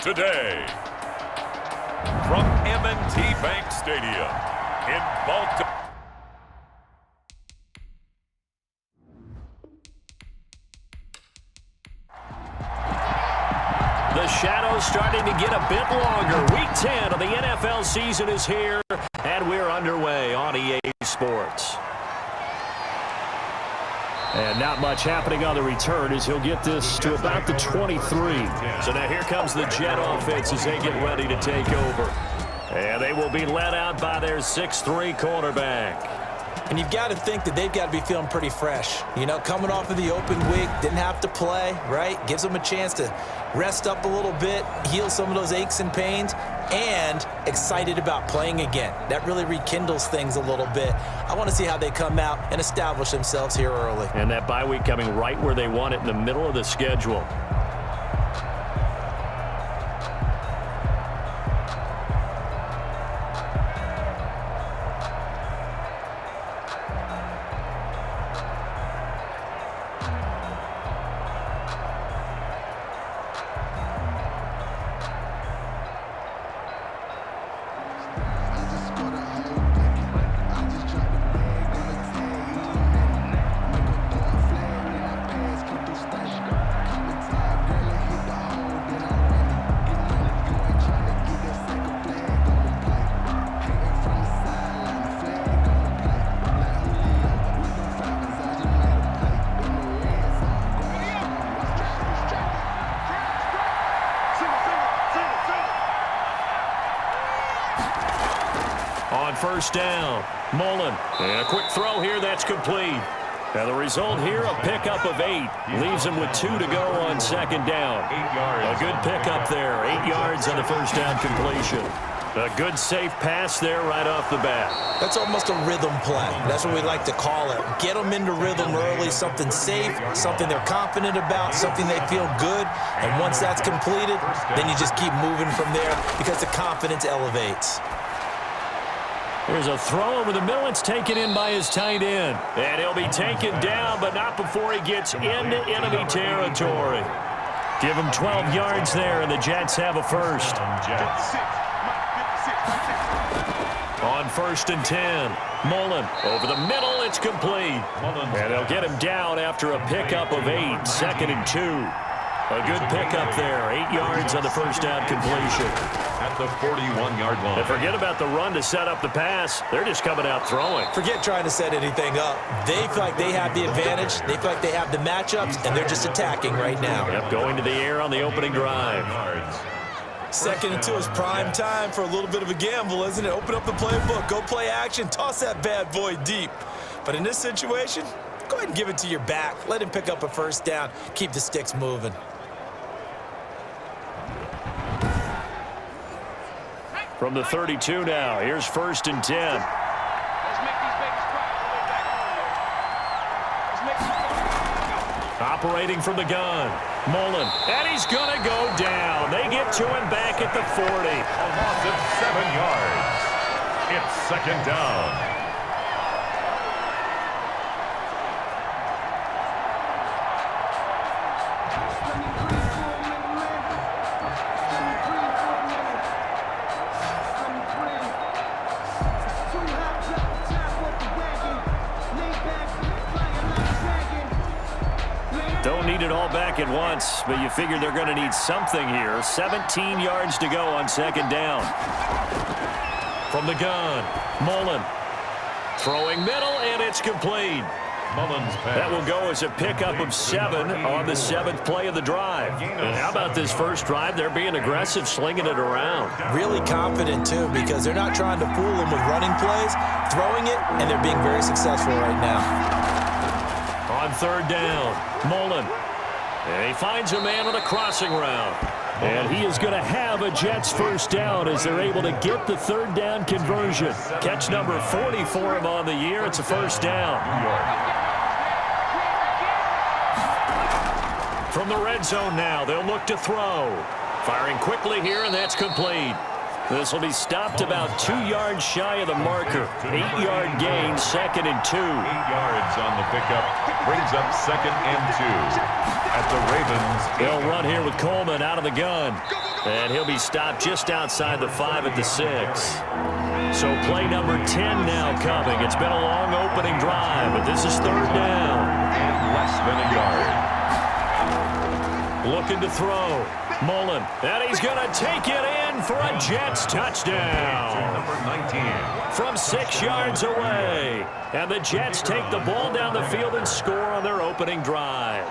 today. From M&T Bank Stadium in Baltimore. The shadow's starting to get a bit longer. Week 10 of the NFL season is here, and we're underway on EA Sports. And not much happening on the return as he'll get this to about the 23. So now here comes the Jet offense as they get ready to take over. And they will be led out by their 6'3" quarterback. And you've got to think that they've got to be feeling pretty fresh. You know, coming off of the open week, didn't have to play, right? Gives them a chance to rest up a little bit, heal some of those aches and pains, and excited about playing again. That really rekindles things a little bit. I want to see how they come out and establish themselves here early. And that bye week coming right where they want it in the middle of the schedule. On first down, Mullen. And a quick throw here that's complete. And the result here, a pickup of 8. Leaves him with 2 to go on second down. A good pickup there. 8 yards on the first down completion. A good safe pass there right off the bat. That's almost a rhythm play. That's what we like to call it. Get them into rhythm early, something safe, something they're confident about, something they feel good. And once that's completed, then you just keep moving from there because the confidence elevates. There's a throw over the middle. It's taken in by his tight end. And he'll be taken down, but not before he gets into enemy territory. Give him 12 yards there, and the Jets have a first. On first and 10, Mullen over the middle. It's complete. And they'll get him down after a pickup of 8. Second and 2. A good pickup there. 8 yards on the first down completion. At the 41-yard line. And forget about the run to set up the pass. They're just coming out throwing. Forget trying to set anything up. They feel like they have the advantage. They feel like they have the matchups, and they're just attacking right now. Yep, going to the air on the opening drive. Second and 2 is prime time for a little bit of a gamble, isn't it? Open up the playbook, go play action, toss that bad boy deep. But in this situation, go ahead and give it to your back. Let him pick up a first down. Keep the sticks moving. From the 32 now, here's first and 10. Operating from the gun, Mullen, and he's going to go down. They get to him back at the 40. A loss of 7 yards. It's second down. Don't need it all back at once, but you figure they're going to need something here. 17 yards to go on second down. From the gun, Mullen. Throwing middle, and it's complete. Mullen's pass. That will go as a pickup of 7 on the 7th play of the drive. And how about this first drive? They're being aggressive, slinging it around. Really confident, too, because they're not trying to fool them with running plays, throwing it, and they're being very successful right now. On third down, Mullen. And he finds a man on a crossing route. And he is going to have a Jets first down as they're able to get the third down conversion. Catch number 40 for him on the year. It's a first down. From the red zone now, they'll look to throw. Firing quickly here, and that's complete. This will be stopped about 2 yards shy of the marker. 8-yard gain, second and 2. 8 yards on the pickup. Brings up second and 2. At the Ravens. They'll run here with Coleman out of the gun. And he'll be stopped just outside the 5 at the 6. So play number 10 now coming. It's been a long opening drive, but this is 3rd down. And less than a yard. Looking to throw. Mullen. And he's going to take it in for a Jets touchdown. Number 19. From 6 yards away. And the Jets take the ball down the field and score on their opening drive.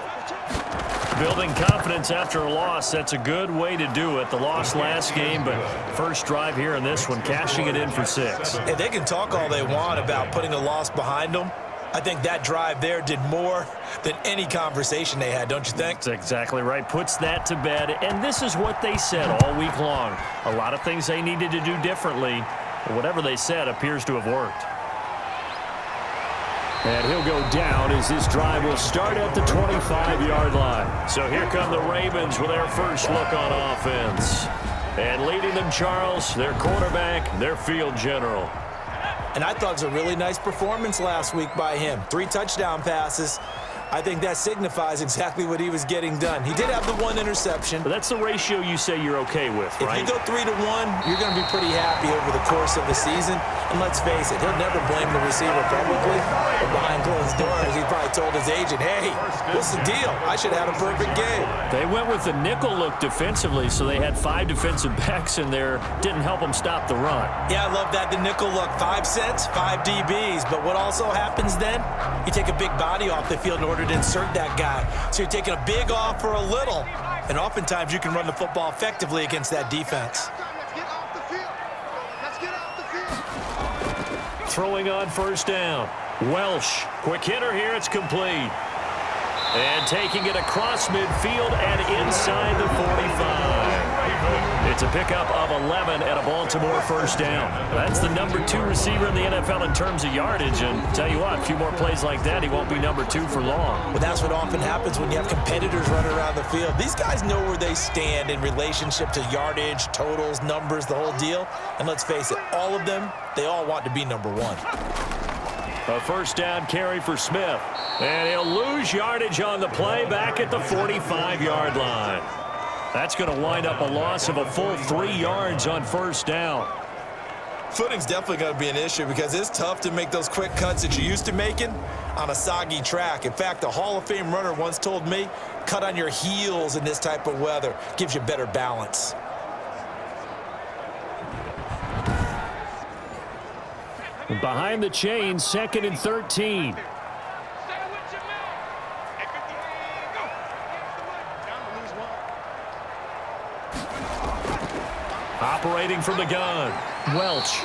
Building confidence after a loss, that's a good way to do it. The loss last game, but first drive here in this one, cashing it in for 6. Hey, they can talk all they want about putting a loss behind them. I think that drive there did more than any conversation they had, don't you think? That's exactly right. Puts that to bed, and this is what they said all week long. A lot of things they needed to do differently. Whatever they said appears to have worked. And he'll go down as this drive will start at the 25-yard line. So here come the Ravens with their first look on offense. And leading them, Charles, their quarterback, their field general. And I thought it was a really nice performance last week by him. 3 touchdown passes. I think that signifies exactly what he was getting done. He did have the 1 interception. But that's the ratio you say you're okay with, right? If you go 3 to 1, you're going to be pretty happy over the course of the season. And let's face it, he'll never blame the receiver publicly. But behind closed doors, he probably told his agent, hey, what's the deal? I should have had a perfect game. They went with the nickel look defensively, so they had 5 defensive backs in there. Didn't help them stop the run. Yeah, I love that, the nickel look. 5 cents, 5 DBs. But what also happens then? You take a big body off the field in order to insert that guy. So you're taking a big off for a little. And oftentimes you can run the football effectively against that defense. Throwing on first down. Welsh. Quick hitter here. It's complete. And taking it across midfield and inside the 45. It's a pickup of 11 at a Baltimore first down. That's the number 2 receiver in the NFL in terms of yardage. And tell you what, a few more plays like that, he won't be number 2 for long. Well, that's what often happens when you have competitors running around the field. These guys know where they stand in relationship to yardage, totals, numbers, the whole deal. And let's face it, all of them, they all want to be number 1. A first down carry for Smith. And he'll lose yardage on the play back at the 45-yard line. That's going to wind up a loss of a full 3 yards on first down. Footing's definitely going to be an issue because it's tough to make those quick cuts that you're used to making on a soggy track. In fact, a Hall of Fame runner once told me, cut on your heels in this type of weather. Gives you better balance. Behind the chain, 2nd and 13. Operating from the gun, Welch.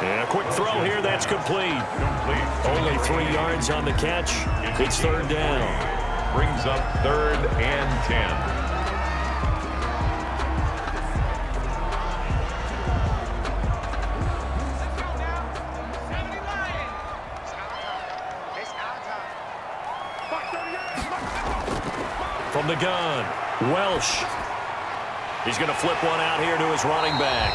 And a quick throw here, that's complete. Only 3 yards on the catch. It's 3rd down. Brings up 3rd and 10. From the gun, Welsh. He's going to flip one out here to his running back.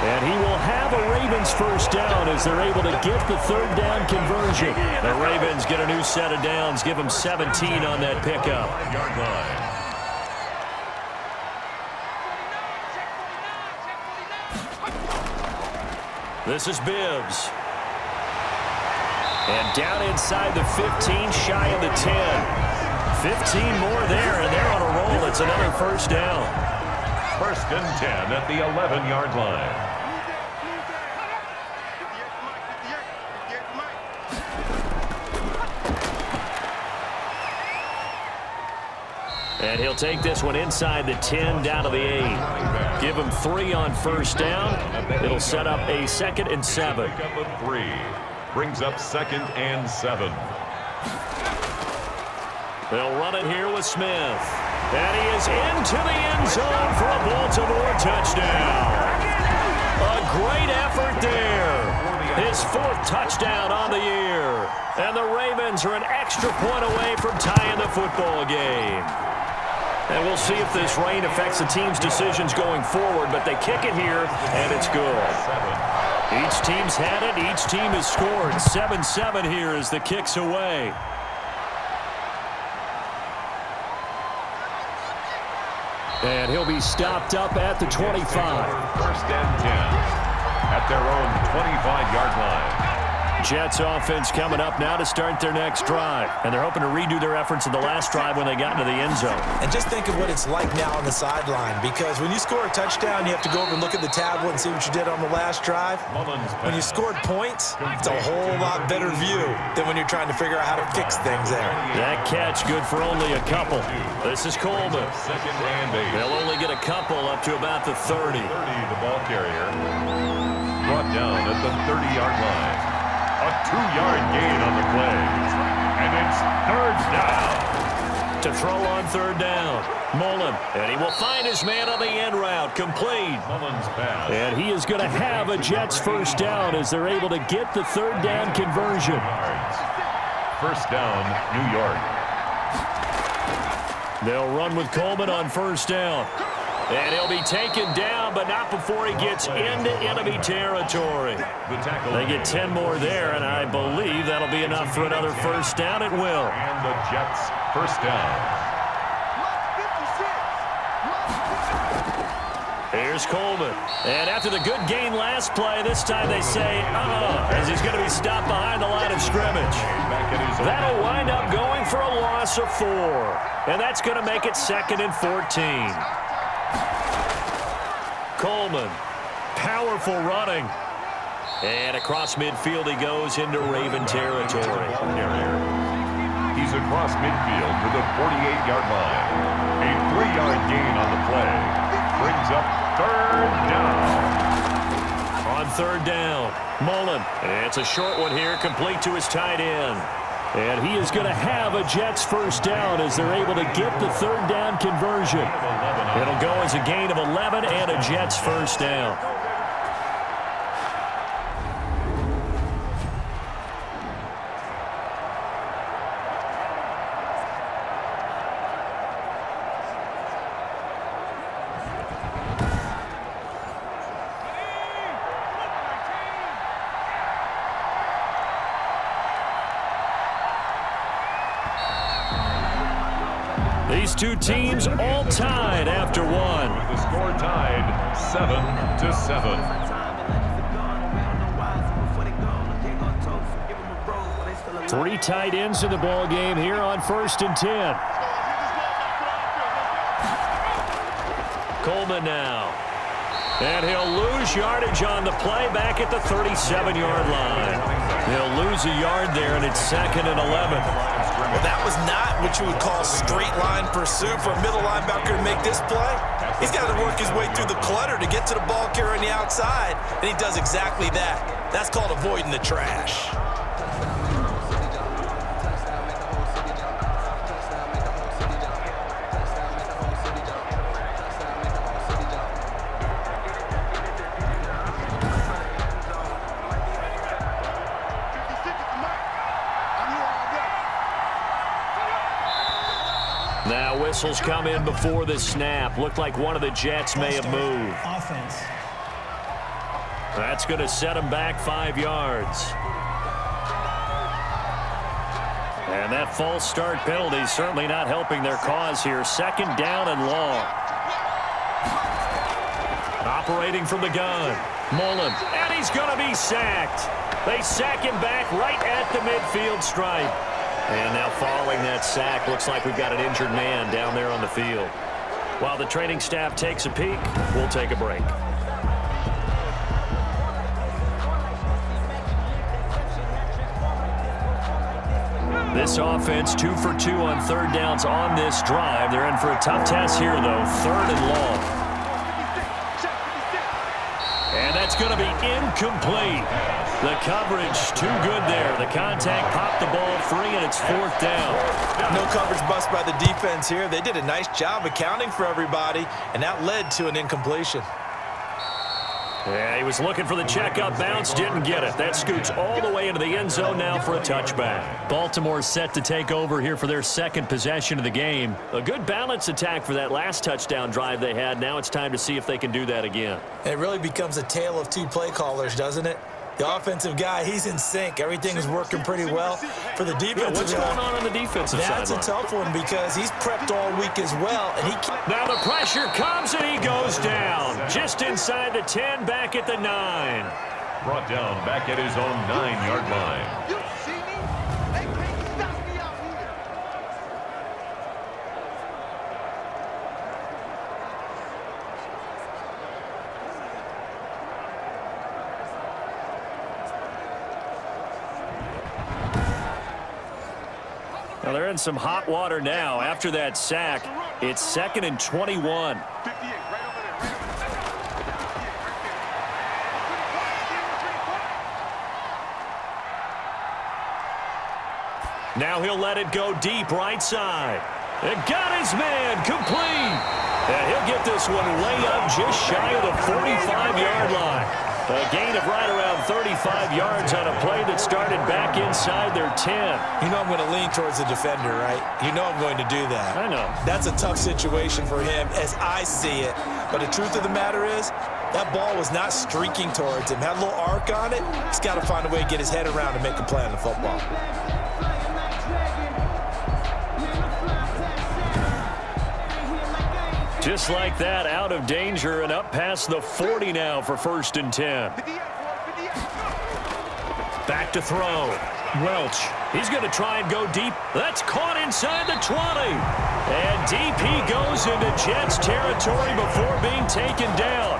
And he will have a Ravens first down as they're able to get the 3rd down conversion. The Ravens get a new set of downs, give them 17 on that pickup. Yard line. This is Bibbs. And down inside the 15, shy of the 10. 15 more there, and they're on a roll. It's another first down. 1st and 10 at the 11-yard line. And he'll take this one inside the 10 down to the 8. Give him 3 on first down. It'll set up a 2nd and 7. Pickup of 3. Brings up 2nd and 7. They'll run it here with Smith. And he is into the end zone for a Baltimore touchdown. A great effort there. His 4th touchdown on the year. And the Ravens are an extra point away from tying the football game. And we'll see if this rain affects the team's decisions going forward, but they kick it here, and it's good. Each team's had it. Each team has scored. 7-7 here as the kick's away. And he'll be stopped up at the 25. First and 10 at their own 25-yard line. Jets offense coming up now to start their next drive. And they're hoping to redo their efforts in the last drive when they got into the end zone. And just think of what it's like now on the sideline, because when you score a touchdown, you have to go over and look at the tablet and see what you did on the last drive. When you scored points, it's a whole lot better view than when you're trying to figure out how to fix things there. That catch good for only a couple. This is Coleman. Second and 8. They'll only get a couple up to about the 30. The ball carrier brought down at the 30-yard line. A 2-yard gain on the play. And it's third down. To throw on third down. Mullen. And he will find his man on the end route. Complete. Mullen's pass. And he is going to have a Jets first down as they're able to get the third down conversion. First down, New York. They'll run with Coleman on first down. And he'll be taken down, but not before he gets into enemy territory. They get 10 more there, and I believe that'll be enough for another first down. It will. And the Jets first down. Here's Coleman. And after the good gain last play, this time they say, as he's going to be stopped behind the line of scrimmage. That'll wind up going for a loss of 4. And that's going to make it 2nd and 14. Coleman, powerful running. And across midfield he goes into Raven territory. He's across midfield to the 48-yard line. A 3-yard gain on the play. Brings up third down. On third down, Mullen. And it's a short one here, complete to his tight end. And he is going to have a Jets first down as they're able to get the third down conversion. It'll go as a gain of 11 and a Jets first down. These two teams all tied after one. The score tied 7-7. Three tight ends in the ball game here on 1st and 10. Coleman now. And he'll lose yardage on the play back at the 37-yard line. He'll lose a yard there, and it's 2nd and 11. Well, that was not what you would call straight line pursuit for a middle linebacker to make this play. He's got to work his way through the clutter to get to the ball carrier on the outside, and he does exactly that. That's called avoiding the trash. Now whistles come in before the snap. Looked like one of the Jets may have moved. Offense. That's going to set them back 5 yards. And that false start penalty is certainly not helping their cause here. 2nd down and long. Operating from the gun. Mullen. And he's going to be sacked. They sack him back right at the midfield stripe. And now following that sack, looks like we've got an injured man down there on the field. While the training staff takes a peek, we'll take a break. This offense 2 for 2 on third downs on this drive. They're in for a tough test here, though. 3rd and long. And that's going to be incomplete. The coverage too good there. The contact popped the ball free, and it's 4th down. No coverage bust by the defense here. They did a nice job accounting for everybody, and that led to an incompletion. Yeah, he was looking for the check-up bounce, didn't get it. That scoots all the way into the end zone now for a touchback. Baltimore set to take over here for their 2nd possession of the game. A good balance attack for that last touchdown drive they had. Now it's time to see if they can do that again. And it really becomes a tale of 2 play callers, doesn't it? The offensive guy, he's in sync. Everything is working pretty well for the defensive Yeah, what's going on the defensive side? That's a tough one because he's prepped all week as well. And now the pressure comes and he goes down. Just inside the 10, back at the 9. Brought down back at his own 9-yard line. Well, they're in some hot water now. After that sack, it's 2nd and 21. Now he'll let it go deep right side. It got his man complete. And he'll get this one way up just shy of the 45-yard line. A gain of right around 35 yards on a play that started back inside their 10. You know I'm going to lean towards the defender, right? You know I'm going to do that. I know. That's a tough situation for him as I see it. But the truth of the matter is, that ball was not streaking towards him. Had a little arc on it. He's got to find a way to get his head around and make a play on the football. Just like that, out of danger and up past the 40 now for 1st and 10. Back to throw. Welch. He's going to try and go deep. That's caught inside the 20. And deep he goes into Jets territory before being taken down.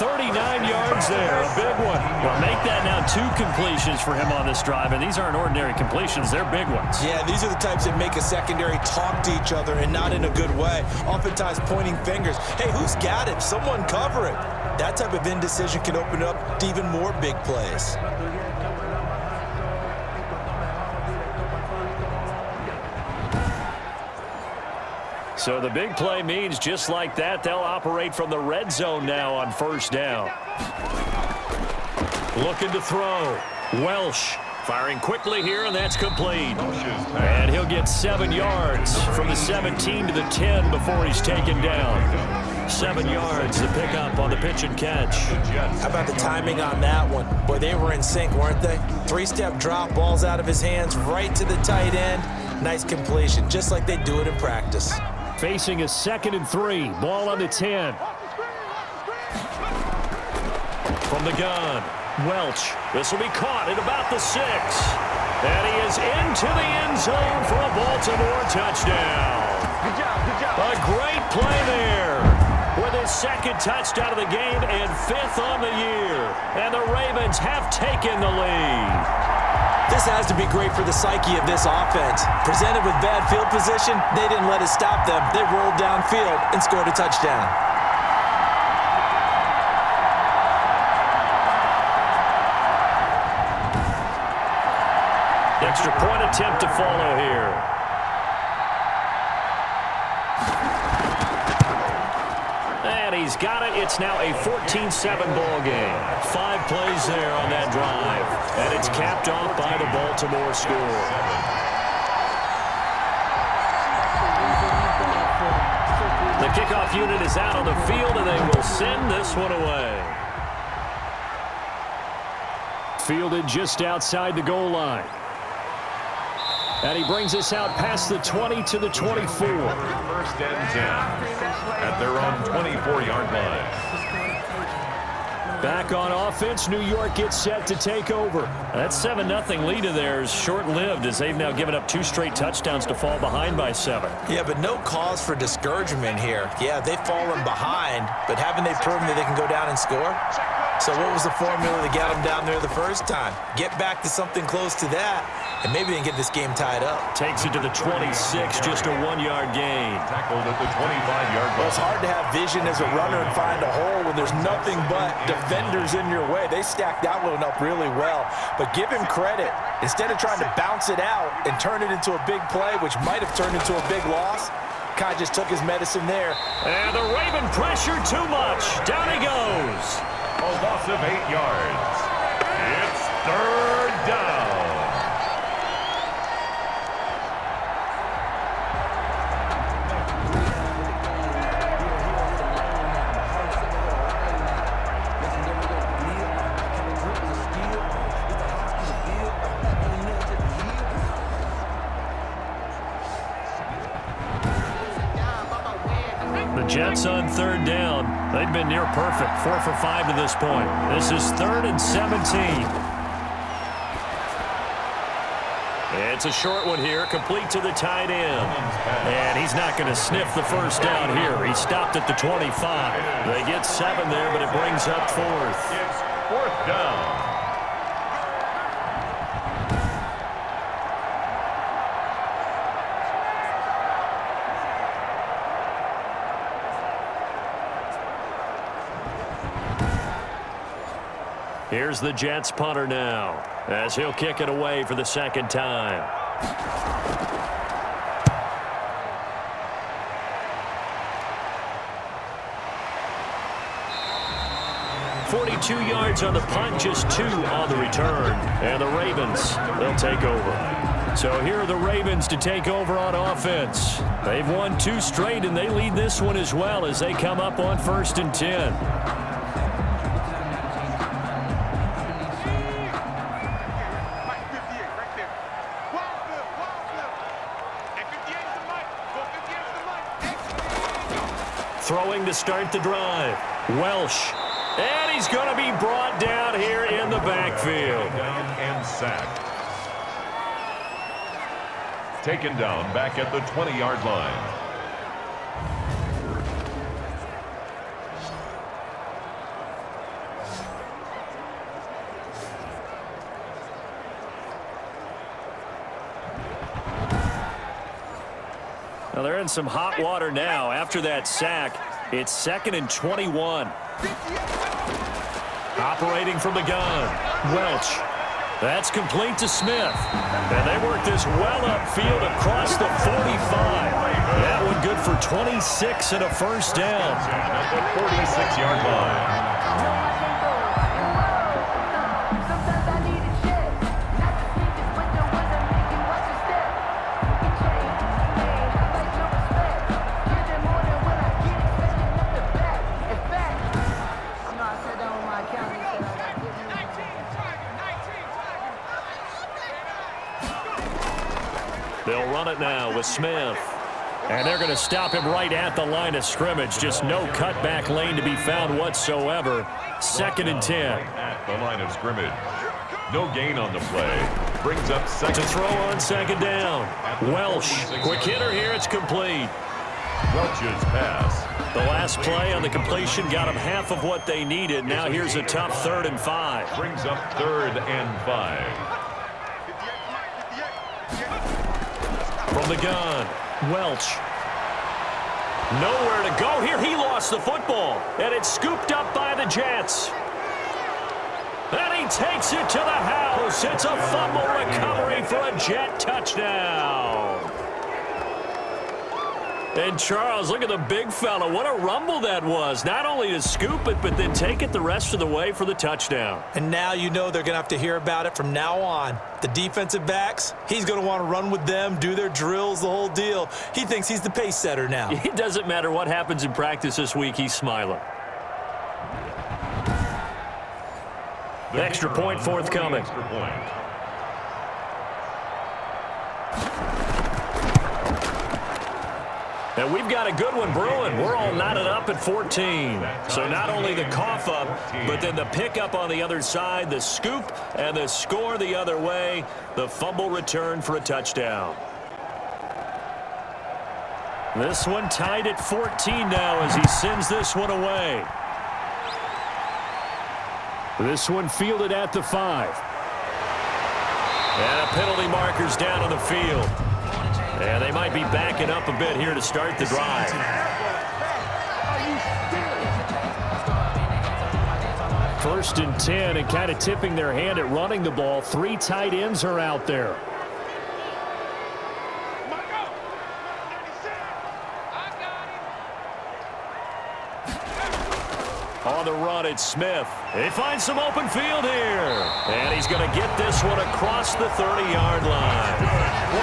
39 yards there, a big one. Well, make that now 2 completions for him on this drive, and these aren't ordinary completions. They're big ones. Yeah, these are the types that make a secondary talk to each other and not in a good way. Oftentimes pointing fingers. Hey, who's got it? Someone cover it. That type of indecision can open up to even more big plays. So the big play means just like that, they'll operate from the red zone now on 1st down. Looking to throw. Welsh firing quickly here, and that's complete. And he'll get 7 yards from the 17 to the 10 before he's taken down. 7 yards to pick up on the pitch and catch. How about the timing on that one? Boy, they were in sync, weren't they? 3-step drop, balls out of his hands, right to the tight end. Nice completion, just like they do it in practice. Facing a 2nd and 3. Ball on the 10. From the gun, Welch. This will be caught at about the 6. And he is into the end zone for a Baltimore touchdown. Good job. A great play there with his 2nd touchdown of the game and 5th on the year. And the Ravens have taken the lead. This has to be great for the psyche of this offense. Presented with bad field position, they didn't let it stop them. They rolled downfield and scored a touchdown. Extra point attempt to follow here. And he's got it. It's now a 14-7 ball game. 5 plays there on that drive. And it's capped off by the Baltimore score. The kickoff unit is out on the field, and they will send this one away. Fielded just outside the goal line. And he brings us out past the 20 to the 24. 1st and 10 at their own 24-yard line. Back on offense, New York gets set to take over. That 7-0 lead of theirs short-lived as they've now given up 2 straight touchdowns to fall behind by 7. Yeah, but no cause for discouragement here. Yeah, they've fallen behind, but haven't they proven that they can go down and score? So what was the formula that got them down there the first time? Get back to something close to that, and maybe they can get this game tied up. Takes it to the 26, just a 1-yard gain. Tackled at the 25-yard line. Well, it's hard to have vision as a runner and find a hole when there's nothing but defenders in your way. They stacked that one up really well. But give him credit. Instead of trying to bounce it out and turn it into a big play, which might have turned into a big loss, Kai just took his medicine there. And the Raven pressure too much. Down he goes. A loss of 8 yards. It's 3rd down. Jets on third down. They've been near perfect, 4 for 5 to this point. This is 3rd and 17. It's a short one here, complete to the tight end. And he's not going to sniff the first down here. He stopped at the 25. They get 7 there, but it brings up 4th. It's 4th down. Here's the Jets punter now, as he'll kick it away for the second time. .42 yards on the punt, just 2 on the return. And the Ravens, they'll take over. So here are the Ravens to take over on offense. They've won 2 straight, and they lead this one as well as they come up on 1st and 10. Throwing to start the drive. Welsh. And he's going to be brought down here in the backfield. Down and sacked. Taken down back at the 20-yard line. Now they're in some hot water now. After that sack, it's 2nd and 21. Operating from the gun, Welch. That's complete to Smith. And they work this well upfield across the 45. That one good for 26 and a first down. At the 46-yard line. They'll run it now with Smith. And they're going to stop him right at the line of scrimmage. Just no cutback lane to be found whatsoever. 2nd and 10. At the line of scrimmage. No gain on the play. Brings up 2nd. To throw on 2nd down. Welsh. Quick hitter here. It's complete. Welch's pass. The last play on the completion got them half of what they needed. Now here's a tough 3rd and 5. Brings up 3rd and 5. From the gun, Welch. Nowhere to go here. He lost the football, and it's scooped up by the Jets. And he takes it to the house. It's a fumble recovery for a Jet touchdown. And Charles, look at the big fella. What a rumble that was. Not only to scoop it, but then take it the rest of the way for the touchdown. And now you know they're going to have to hear about it from now on. The defensive backs, he's going to want to run with them, do their drills, the whole deal. He thinks he's the pace setter now. It doesn't matter what happens in practice this week. He's smiling. The extra point forthcoming. Extra point. And we've got a good one brewing. We're all knotted up at 14. So not only the cough up, but then the pickup on the other side, the scoop, and the score the other way. The fumble return for a touchdown. This one tied at 14 now as he sends this one away. This one fielded at the 5. And a penalty marker's down on the field. And they might be backing up a bit here to start the drive. 1st and 10, and kind of tipping their hand at running the ball. 3 tight ends are out there. On the run, it's Smith. He finds some open field here. And he's going to get this one across the 30-yard line.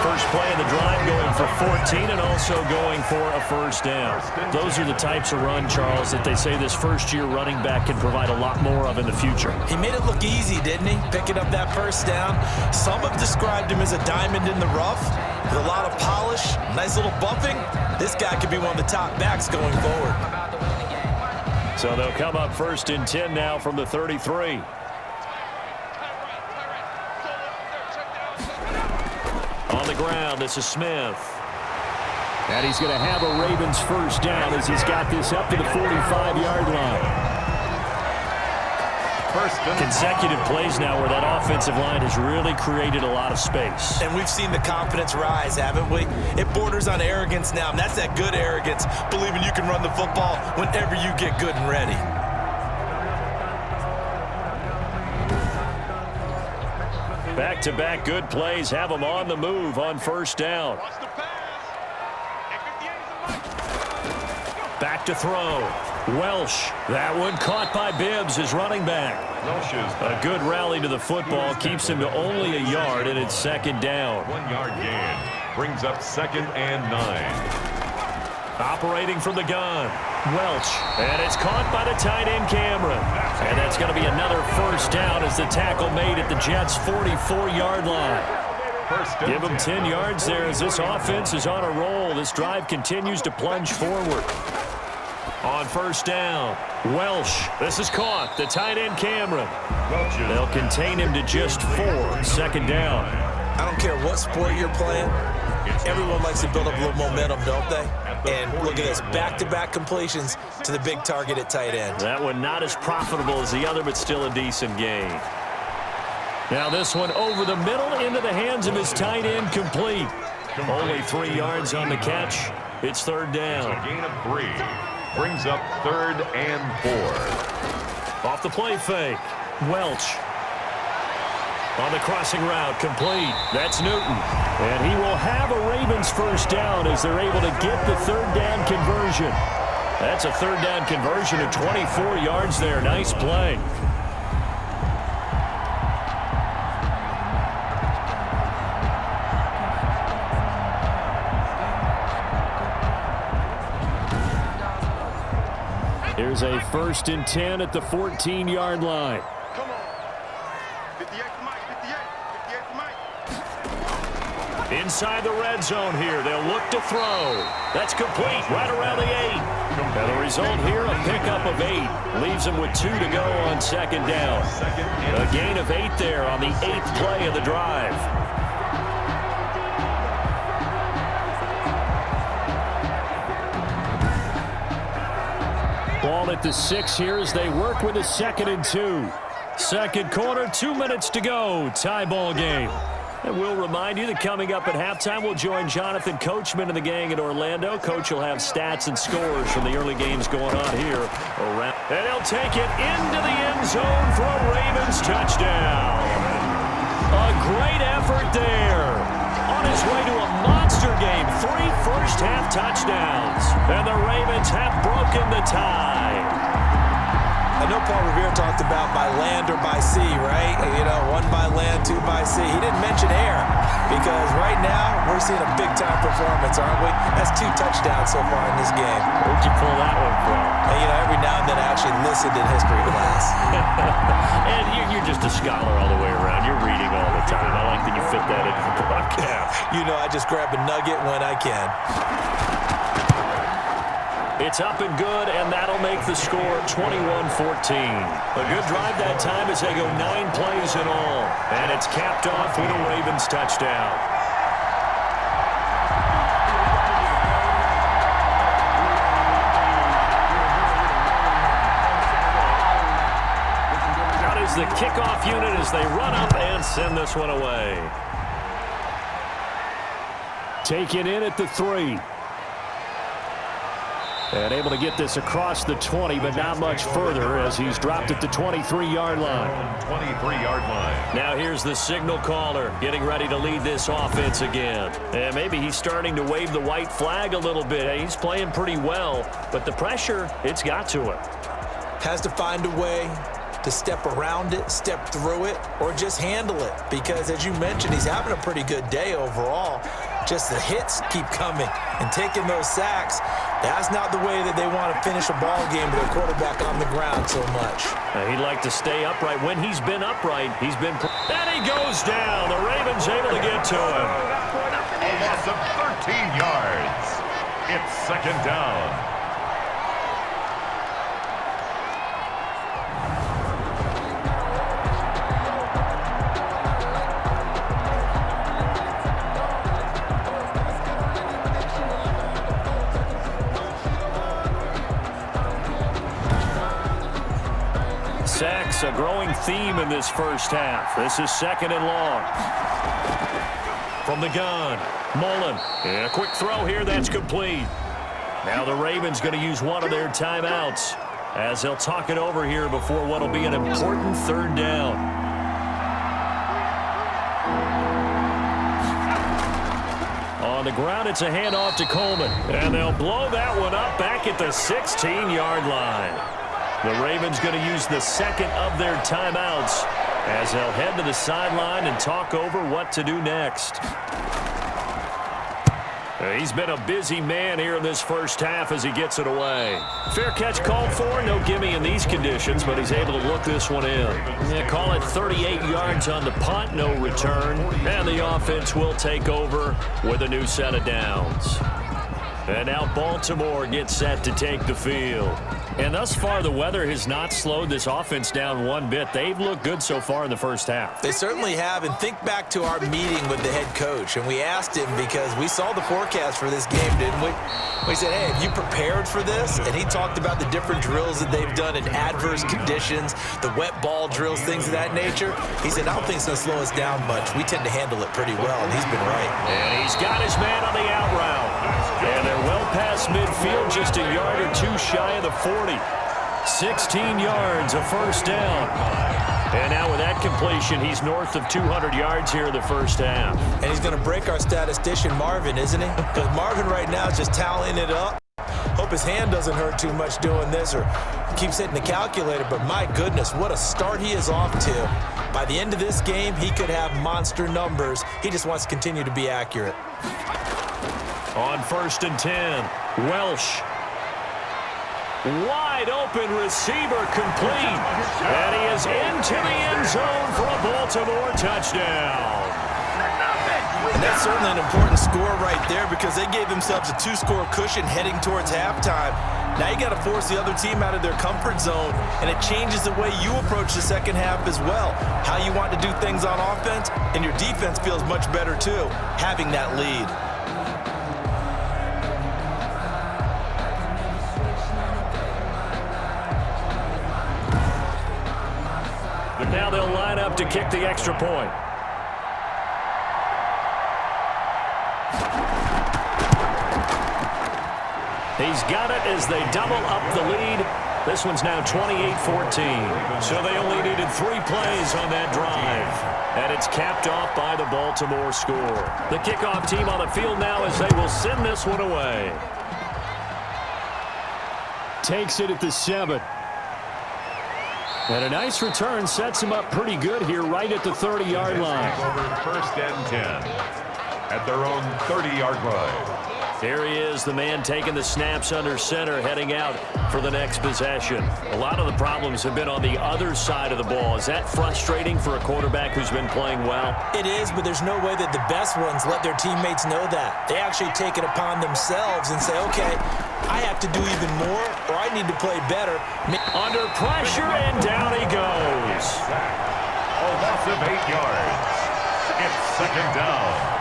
First play of the drive going for 14 and also going for a first down. Those are the types of run, Charles, that they say this first-year running back can provide a lot more of in the future. He made it look easy, didn't he? Picking up that first down. Some have described him as a diamond in the rough. with a lot of polish, nice little bumping. This guy could be one of the top backs going forward. So they'll come up 1st and 10 now from the 33. On the ground, this is Smith. And he's going to have a Ravens first down as he's got this up to the 45-yard line. Consecutive plays now where that offensive line has really created a lot of space. And we've seen the confidence rise, haven't we? It borders on arrogance now, and that's that good arrogance, believing you can run the football whenever you get good and ready. Back-to-back good plays have them on the move on 1st down. Back to throw. Welsh. That one caught by Bibbs, his running back. A good rally to the football keeps him to only a yard, and it's 2nd down. 1-yard gain brings up 2nd and 9. Operating from the gun. Welch. And it's caught by the tight end Cameron. And that's going to be another 1st down as the tackle made at the Jets' 44-yard line. Give them 10 yards there as this offense is on a roll. This drive continues to plunge forward. On 1st down, Welsh. This is caught. The tight end Cameron. They'll contain him to just 4. 2nd down. I don't care what sport you're playing. Everyone likes to build up a little momentum, don't they? And look at this, back-to-back completions to the big target at tight end. That one not as profitable as the other, but still a decent gain. Now this one over the middle into the hands of his tight end, complete. Only 3 yards on the catch. It's 3rd down. A gain of 3 brings up 3rd and 4. Off the play fake. Welch. On the crossing route, complete. That's Newton. And he will have a Ravens first down as they're able to get the 3rd down conversion. That's a 3rd down conversion of 24 yards there. Nice play. Here's a 1st and 10 at the 14-yard line. Come on. 58 to Mike, 58 to Mike. Inside the red zone here. They'll look to throw. That's complete right around the 8. And the result here, a pickup of 8. Leaves them with 2 to go on 2nd down. A gain of 8 there on the 8th play of the drive. Ball at the 6 here as they work with a 2nd and 2. 2nd quarter, 2 minutes to go. Tie ball game. And we'll remind you that coming up at halftime, we'll join Jonathan Coachman and the gang in Orlando. Coach will have stats and scores from the early games going on here. And he'll take it into the end zone for a Ravens touchdown. A great effort there. On his way to a monster game, 3 first-half touchdowns. And the Ravens have broken the tie. I know Paul Revere talked about by land or by sea, right? You know, 1 by land, 2 by sea. He didn't mention air because right now we're seeing a big-time performance, aren't we? That's 2 touchdowns so far in this game. Where'd you pull that one from? And, you know, every now and then I actually listened in history class. And you're just a scholar all the way around. You're reading all the time. I like that you fit that into the broadcast. You know, I just grab a nugget when I can. It's up and good, and that'll make the score 21-14. A good drive that time as they go 9 plays in all. And it's capped off with a Ravens touchdown. Out is the kickoff unit as they run up and send this one away. Taken in at the 3. And able to get this across the 20, but not much further as he's dropped at the 23-yard line. 23-yard line. Now here's the signal caller getting ready to lead this offense again. And maybe he's starting to wave the white flag a little bit. He's playing pretty well, but the pressure, it's got to him. Has to find a way to step around it, step through it, or just handle it. Because as you mentioned, he's having a pretty good day overall. Just the hits keep coming and taking those sacks. That's not the way that they want to finish a ball game with a quarterback on the ground so much. He'd like to stay upright. When he's been upright, he's been... And he goes down. The Ravens able to get to him. loss of 13 yards. It's second down. Sacks, a growing theme in this first half. This is second and long. From the gun, Mullen. And a quick throw here, that's complete. Now the Ravens going to use one of their timeouts as they'll talk it over here before what will be an important third down. On the ground, it's a handoff to Coleman. And they'll blow that one up back at the 16-yard line. The Ravens going to use the second of their timeouts as they'll head to the sideline and talk over what to do next. He's been a busy man here in this first half as he gets it away. Fair catch called for. No gimme in these conditions, but he's able to look this one in. Yeah, call it 38 yards on the punt, no return. And the offense will take over with a new set of downs. And now Baltimore gets set to take the field. And thus far, the weather has not slowed this offense down one bit. They've looked good so far in the first half. They certainly have. And think back to our meeting with the head coach. And we asked him because we saw the forecast for this game, didn't we? We said, hey, have you prepared for this? And he talked about the different drills that they've done in adverse conditions, the wet ball drills, things of that nature. He said, I don't think it's going to slow us down much. We tend to handle it pretty well, and he's been right. And he's got his man on the out route. And they're well past midfield, just a yard or two shy of the 40. 16 yards, a first down. And now with that completion, he's north of 200 yards here in the first half. And he's going to break our statistician, Marvin, isn't he? Because Marvin right now is just tallying it up. Hope his hand doesn't hurt too much doing this or keeps hitting the calculator. But my goodness, what a start he is off to. By the end of this game, he could have monster numbers. He just wants to continue to be accurate. On 1st and 10, Welsh. Wide open receiver complete. And he is into the end zone for a Baltimore touchdown. And that's certainly an important score right there because they gave themselves a 2-score cushion heading towards halftime. Now you got to force the other team out of their comfort zone, and it changes the way you approach the second half as well. How you want to do things on offense, and your defense feels much better too, having that lead. Now they'll line up to kick the extra point. He's got it as they double up the lead. This one's now 28-14. So they only needed 3 plays on that drive. And it's capped off by the Baltimore score. The kickoff team on the field now as they will send this one away. Takes it at the 7. And a nice return sets him up pretty good here right at the 30-yard line. Over 1st and 10 at their own 30-yard line. There he is, the man taking the snaps under center, heading out for the next possession. A lot of the problems have been on the other side of the ball. Is that frustrating for a quarterback who's been playing well? It is, but there's no way that the best ones let their teammates know that. They actually take it upon themselves and say, okay, I have to do even more, or I need to play better. Under pressure, and down he goes. A loss of 8 yards. It's second down.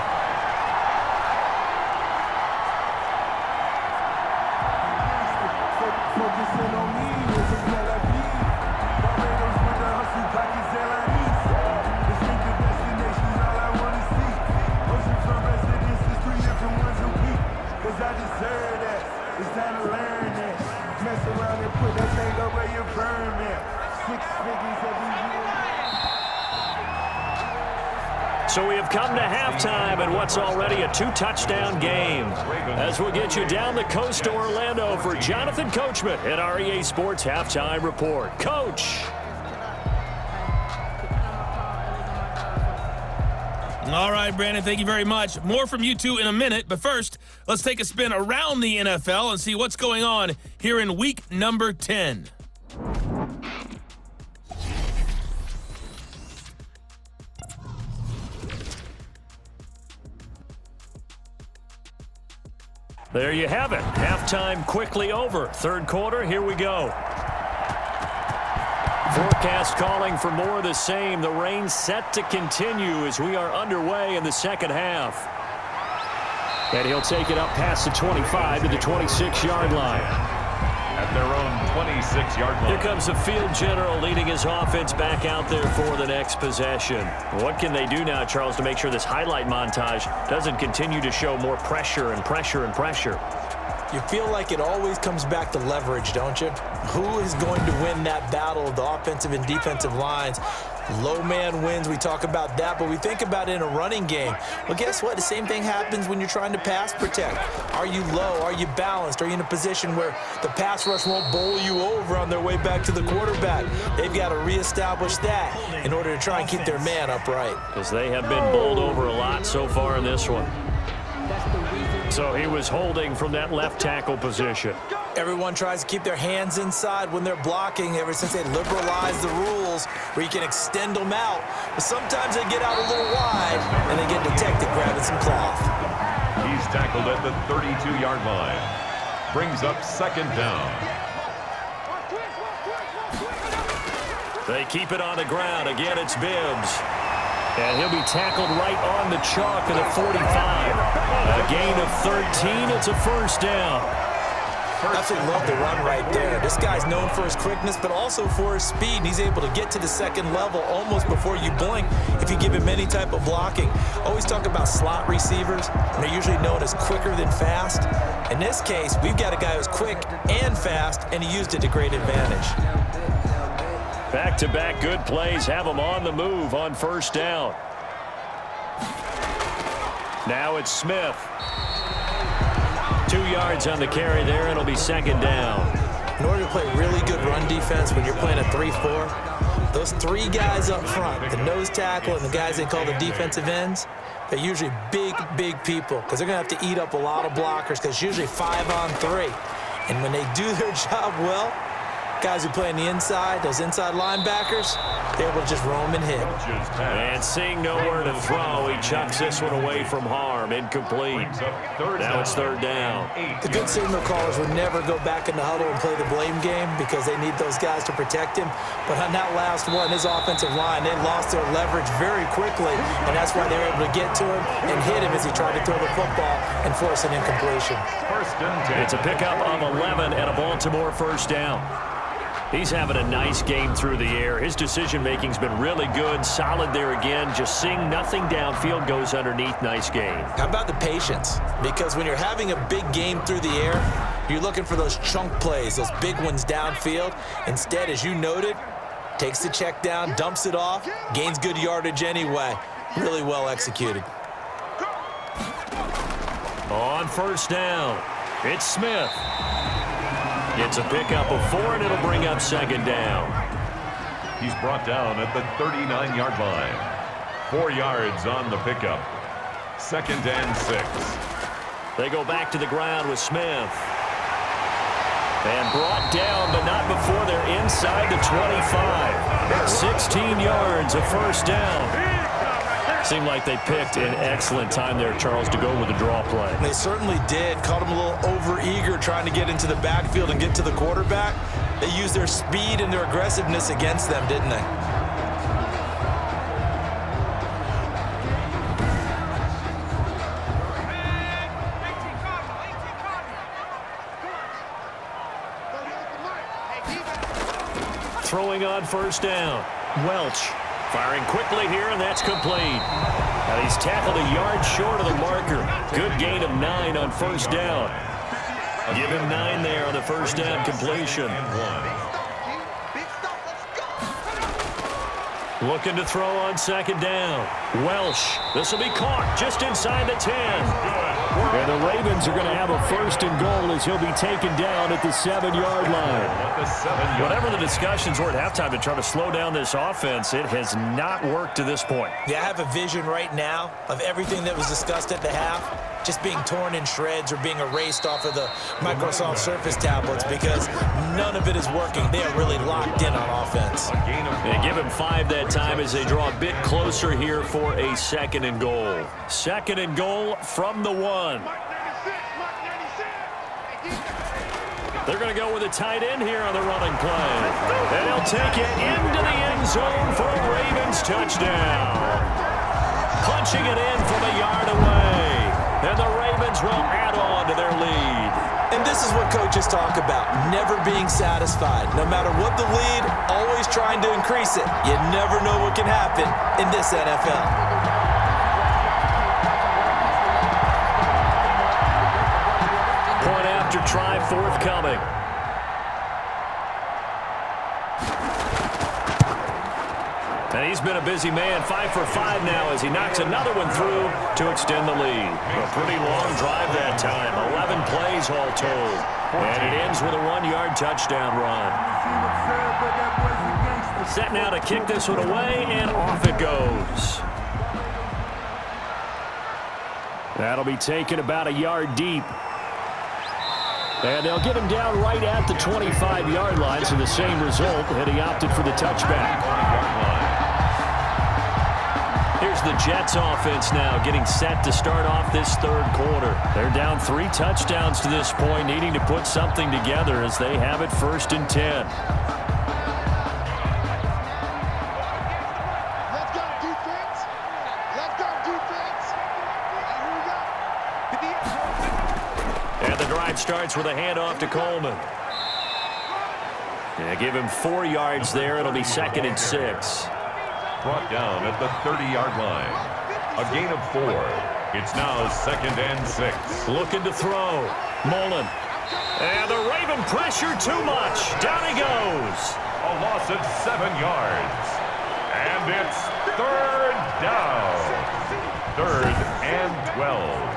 So we have come to halftime in what's already a 2-touchdown game. As we'll get you down the coast to Orlando for Jonathan Coachman at our EA Sports Halftime Report. Coach. All right, Brandon, thank you very much. More from you two in a minute, but first, let's take a spin around the NFL and see what's going on here in week number 10. There you have it. Halftime quickly over. Third quarter, here we go. Forecast calling for more of the same. The rain set to continue as we are underway in the second half. And he'll take it up past the 25 to the 26-yard line. At their own 26-yard line. Here comes the field general leading his offense back out there for the next possession. What can they do now, Charles, to make sure this highlight montage doesn't continue to show more pressure and pressure and pressure? You feel like it always comes back to leverage, don't you? Who is going to win that battle of the offensive and defensive lines? Low man wins. We talk about that, but we think about it in a running game. Well, guess what? The same thing happens when you're trying to pass protect. Are you low? Are you balanced? Are you in a position where the pass rush won't bowl you over on their way back to the quarterback? They've got to reestablish that in order to try and keep their man upright. Because they have been bowled over a lot so far in this one. So he was holding from that left tackle position. Everyone tries to keep their hands inside when they're blocking ever since they liberalized the rules where you can extend them out. But sometimes they get out a little wide and they get detected grabbing some cloth. He's tackled at the 32-yard line. Brings up second down. They keep it on the ground. Again, it's Bibbs. And he'll be tackled right on the chalk of the 45. A gain of 13. It's a first down. Absolutely love the run right there. This guy's known for his quickness, but also for his speed. And he's able to get to the second level almost before you blink if you give him any type of blocking. Always talk about slot receivers, and they're usually known as quicker than fast. In this case, we've got a guy who's quick and fast, and he used it to great advantage. Back-to-back good plays have him on the move on first down. Now it's Smith. 2 yards on the carry there, and it'll be second down. In order to play really good run defense when you're playing a 3-4, those three guys up front, the nose tackle and the guys they call the defensive ends, they're usually big, big people because they're going to have to eat up a lot of blockers because it's usually 5-on-3. And when they do their job well, guys who play on the inside, those inside linebackers, they're able to just roam and hit. And seeing nowhere to throw, he chucks this one away from harm. Incomplete. Now it's third down. The good signal callers would never go back in the huddle and play the blame game because they need those guys to protect him. But on that last one, his offensive line, they lost their leverage very quickly, and that's why they were able to get to him and hit him as he tried to throw the football and force an incompletion. It's a pickup of 11 and a Baltimore first down. He's having a nice game through the air. His decision-making's been really good. Solid there again. Just seeing nothing downfield, goes underneath. Nice game. How about the patience? Because when you're having a big game through the air, you're looking for those chunk plays, those big ones downfield. Instead, as you noted, takes the check down, dumps it off, gains good yardage anyway. Really well executed. On first down, it's Smith. It's a pickup of 4, and it'll bring up second down. He's brought down at the 39-yard line. 4 yards on the pickup. Second and 6. They go back to the ground with Smith. And brought down, but not before they're inside the 25. 16 yards, a first down. Seemed like they picked an excellent time there, Charles, to go with the draw play. They certainly did. Caught them a little over-eager trying to get into the backfield and get to the quarterback. They used their speed and their aggressiveness against them, didn't they? Throwing on first down, Welch. Firing quickly here, and that's complete. Now he's tackled a yard short of the marker. Good gain of 9 on first down. Give him 9 there on the first down completion. Looking to throw on second down. Welsh. This will be caught just inside the 10. And the Ravens are going to have a first and goal as he'll be taken down at the 7-yard line. Whatever the discussions were at halftime to try to slow down this offense, it has not worked to this point. Yeah, I have a vision right now of everything that was discussed at the half just being torn in shreds or being erased off of the Microsoft Surface tablets because none of it is working. They are really locked in on offense. They give him 5 that time as they draw a bit closer here for a second and goal. Second and goal from the 1. They're going to go with a tight end here on the running play. And he'll take it into the end zone for a Ravens touchdown. Punching it in from a yard away. And the Ravens will add on to their lead. And this is what coaches talk about, never being satisfied. No matter what the lead, always trying to increase it. You never know what can happen in this NFL. Point after try forthcoming. And he's been a busy man, 5 for 5 now as he knocks another one through to extend the lead. A pretty long drive that time, 11 plays all told. And it ends with a 1-yard touchdown run. Set now to kick this one away, and off it goes. That'll be taken about a yard deep. And they'll get him down right at the 25-yard line, so the same result, and he opted for the touchback. Here's the Jets offense now getting set to start off this third quarter. They're down 3 touchdowns to this point, needing to put something together as they have it 1st and 10. Let's go, defense. Let's go, defense. And here we go. And the drive starts with a handoff to Coleman. Yeah, give him 4 yards there. It'll be 2nd and 6. Brought down at the 30-yard line. A gain of 4. It's now 2nd and 6. Looking to throw. Mullen. And the Raven pressure too much. Down he goes. A loss of 7 yards. And it's 3rd down. 3rd and 12.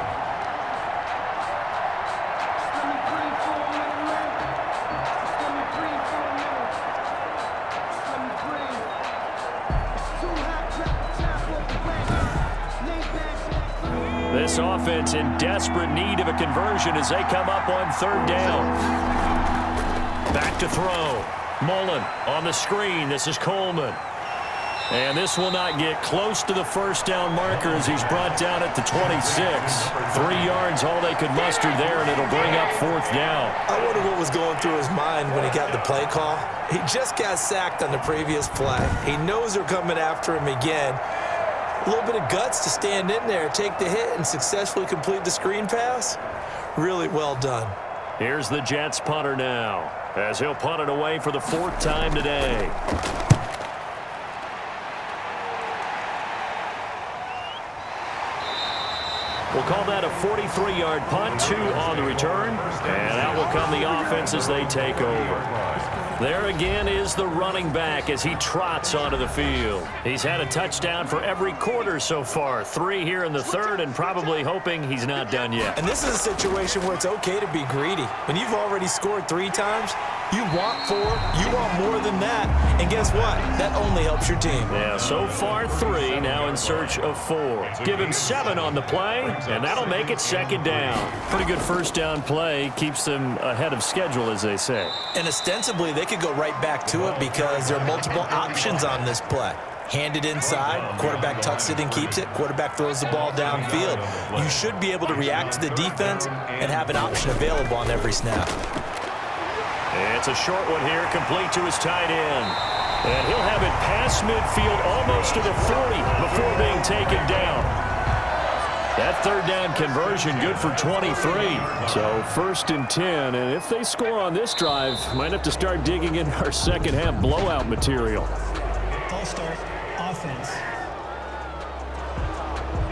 This offense in desperate need of a conversion as they come up on 3rd down. Back to throw. Mullen on the screen. This is Coleman. And this will not get close to the 1st down marker as he's brought down at the 26. 3 yards, all they could muster there, and it'll bring up 4th down. I wonder what was going through his mind when he got the play call. He just got sacked on the previous play. He knows they're coming after him again. A little bit of guts to stand in there, take the hit, and successfully complete the screen pass. Really well done. Here's the Jets punter now as he'll punt it away for the 4th time today. We'll call that a 43-yard punt, 2 on the return, and out will come the offense as they take over. There again is the running back as he trots onto the field. He's had a touchdown for every quarter so far, 3 here in the 3rd, and probably hoping he's not done yet. And this is a situation where it's okay to be greedy. When you've already scored 3 times, you want 4, you want more than that, and guess what? That only helps your team. Yeah, so far 3, now in search of 4. Give him 7 on the play, and that'll make it 2nd down. Pretty good 1st down play, keeps them ahead of schedule, as they say. And ostensibly, they could go right back to it because there are multiple options on this play. Hand it inside, quarterback tucks it and keeps it, quarterback throws the ball downfield. You should be able to react to the defense and have an option available on every snap. It's a short one here, complete to his tight end. And he'll have it past midfield almost to the 40 before being taken down. That 3rd down conversion good for 23. So 1st and 10, and if they score on this drive, might have to start digging in our 2nd half blowout material. False start, offense.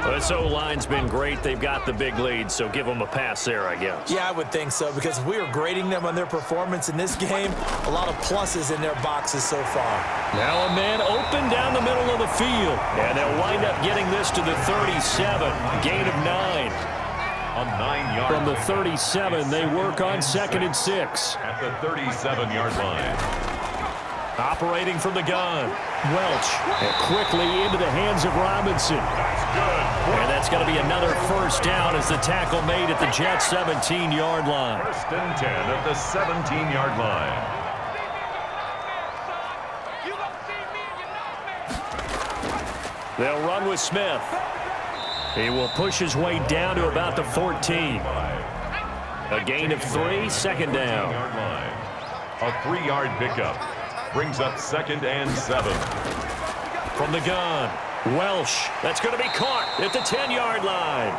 This O-line's been great. They've got the big lead, so give them a pass there, I guess. Yeah, I would think so, because if we were grading them on their performance in this game, a lot of pluses in their boxes so far. Now a man open down the middle of the field, and they'll wind up getting this to the 37, gain of 9. A 9-yard From the 37, they work on 2nd and 6. at the 37-yard line. Operating from the gun. Welch. And quickly into the hands of Robinson. That's good. And that's going to be another 1st down as the tackle made at the Jets' 17-yard line. 1st and 10 at the 17-yard line. They'll run with Smith. He will push his way down to about the 14. A gain of 3, second down. A 3-yard pickup brings up 2nd and 7. From the gun, Welsh. That's going to be caught at the 10-yard line.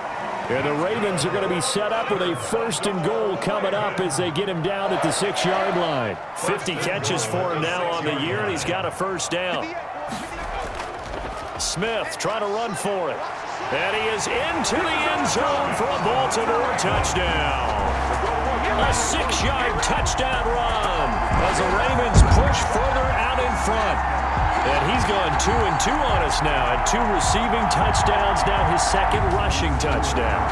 And the Ravens are going to be set up with a 1st and goal coming up as they get him down at the 6-yard line. 50 catches for him now on the year, and he's got a 1st down. Smith trying to run for it. And he is into the end zone for a Baltimore touchdown. A 6-yard touchdown run as the Ravens push further out in front. And he's gone 2-2 on us now at 2 receiving touchdowns, now his 2nd rushing touchdown.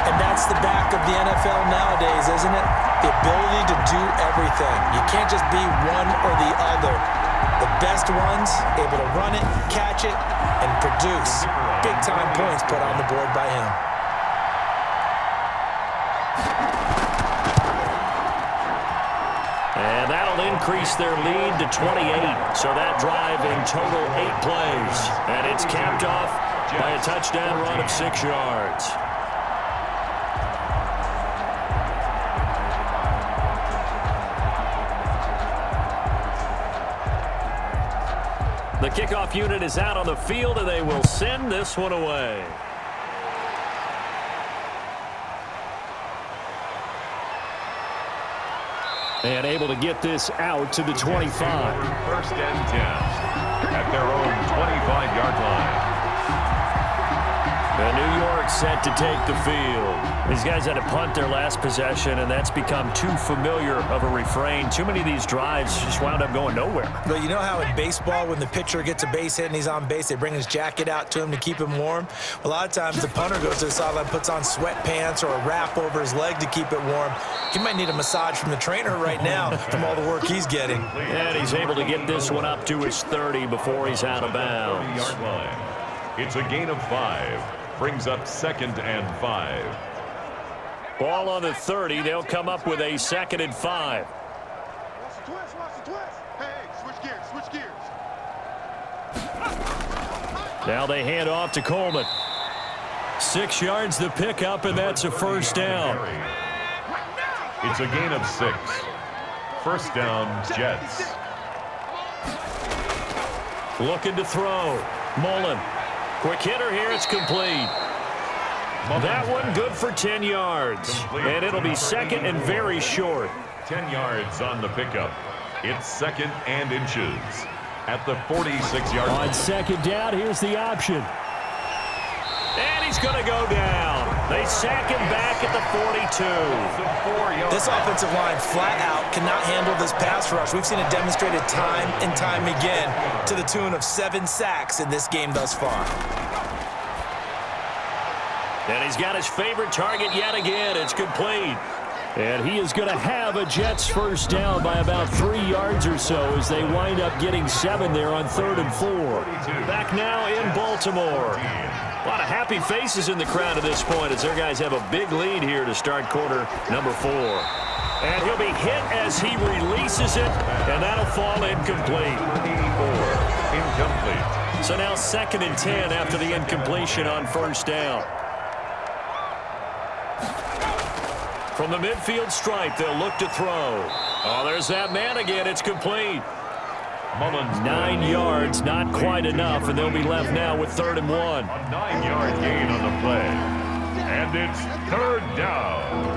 And that's the back of the NFL nowadays, isn't it? The ability to do everything. You can't just be one or the other. The best ones able to run it, catch it, and produce big-time points put on the board by him. And that'll increase their lead to 28. So that drive in total 8 plays. And it's capped off by a touchdown run of 6 yards. The kickoff unit is out on the field, and they will send this one away. And able to get this out to the 25. 1st and 10 at their own 25-yard line. And New York set to take the field. These guys had to punt their last possession, and that's become too familiar of a refrain. Too many of these drives just wound up going nowhere. But you know how in baseball, when the pitcher gets a base hit and he's on base, they bring his jacket out to him to keep him warm? A lot of times the punter goes to the sideline, puts on sweatpants or a wrap over his leg to keep it warm. He might need a massage from the trainer right now from all the work he's getting. And he's able to get this one up to his 30 before he's out of bounds. It's a gain of 5. Brings up 2nd and 5. Ball on the 30. They'll come up with a 2nd and 5. Watch the twist, watch the twist. Hey, switch gears, switch gears. Now they hand off to Coleman. 6 yards the pickup, and that's a 1st down. It's a gain of 6. 1st down, Jets. Looking to throw. Mullen. Quick hitter here. It's complete. That one good for 10 yards. And it'll be 2nd and very short. 10 yards on the pickup. It's 2nd and inches at the 46-yard line. On 2nd down, here's the option. And he's going to go down. They sack him back at the 42. This offensive line flat out cannot handle this pass rush. We've seen it demonstrated time and time again to the tune of 7 sacks in this game thus far. And he's got his favorite target yet again. It's complete. And he is going to have a Jets 1st down by about 3 yards or so as they wind up getting 7 there on 3rd and 4. Back now in Baltimore. A lot of happy faces in the crowd at this point as their guys have a big lead here to start quarter number 4. And he'll be hit as he releases it, and that'll fall incomplete. Incomplete. So now 2nd and 10 after the incompletion on 1st down. From the midfield stripe, they'll look to throw. Oh, there's that man again. It's complete. Mullins 9 yards, not quite enough, and they'll be left now with 3rd and 1. A 9-yard gain on the play. And it's 3rd down.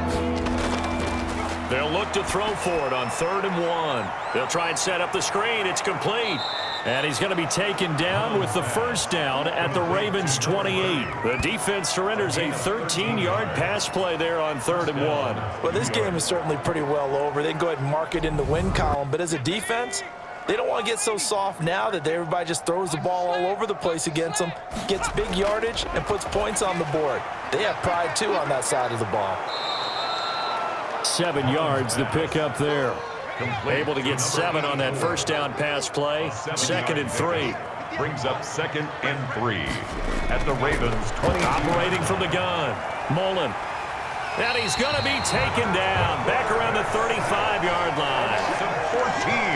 They'll look to throw for it on 3rd and 1. They'll try and set up the screen. It's complete. And he's going to be taken down with the 1st down at the Ravens' 28. The defense surrenders a 13-yard pass play there on 3rd and 1. Well, this game is certainly pretty well over. They can go ahead and mark it in the win column, but as a defense, they don't want to get so soft now that everybody just throws the ball all over the place against them, gets big yardage, and puts points on the board. They have pride, too, on that side of the ball. 7 yards the pickup there. Able to get 7 on that 1st down pass play. 2nd and 3. Brings up 2nd and 3 at the Ravens' 20. Operating from the gun. Mullen. And he's going to be taken down back around the 35-yard line. 14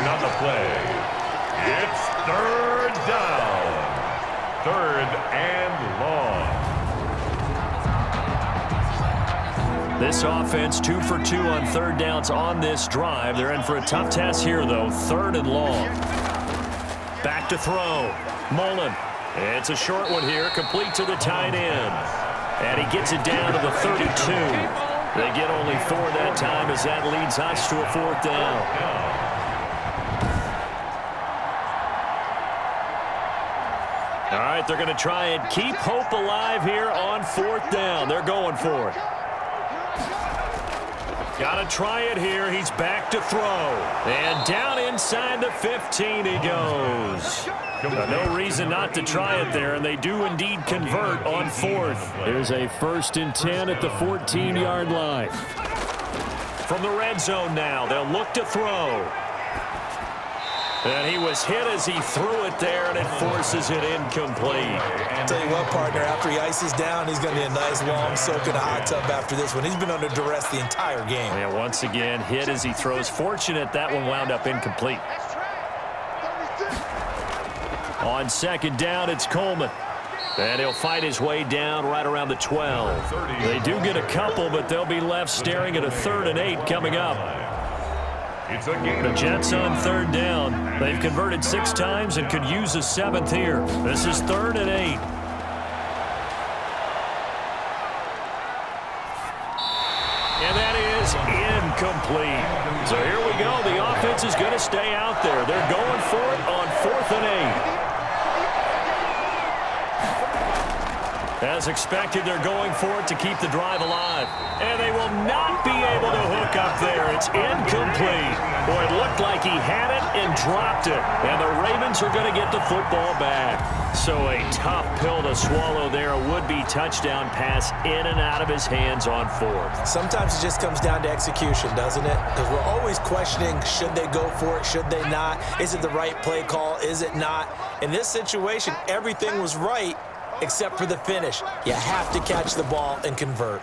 on the play. It's 3rd down. 3rd and long. This offense 2 for 2 on third downs on this drive. They're in for a tough task here, though. 3rd and long. Back to throw. Mullen. It's a short one here, complete to the tight end. And he gets it down to the 32. They get only 4 that time as that leads us to a 4th down. All right, they're going to try and keep hope alive here on 4th down. They're going for it. Got to try it here. He's back to throw. And down inside the 15 he goes. No reason not to try it there, and they do indeed convert on 4th. There's a 1st and 10 at the 14-yard line. From the red zone now, they'll look to throw. And he was hit as he threw it there, and it forces it incomplete. I'll tell you what, partner, after he ices down, he's going to be a nice long soak in a hot tub after this one. He's been under duress the entire game. And once again, hit as he throws. Fortunate that one wound up incomplete. On 2nd down, it's Coleman. And he'll fight his way down right around the 12. They do get a couple, but they'll be left staring at a 3rd and 8 coming up. The Jets on 3rd down. They've converted 6 times and could use a 7th here. This is 3rd and 8. And that is incomplete. So here we go. The offense is going to stay out there. They're going for it on 4th and 8. As expected, they're going for it to keep the drive alive. And they will not be able to hook up there. It's incomplete. Boy, it looked like he had it and dropped it. And the Ravens are going to get the football back. So a tough pill to swallow there. A would-be touchdown pass in and out of his hands on 4th. Sometimes it just comes down to execution, doesn't it? Because we're always questioning, should they go for it, should they not? Is it the right play call, is it not? In this situation, everything was right, except for the finish. You have to catch the ball and convert.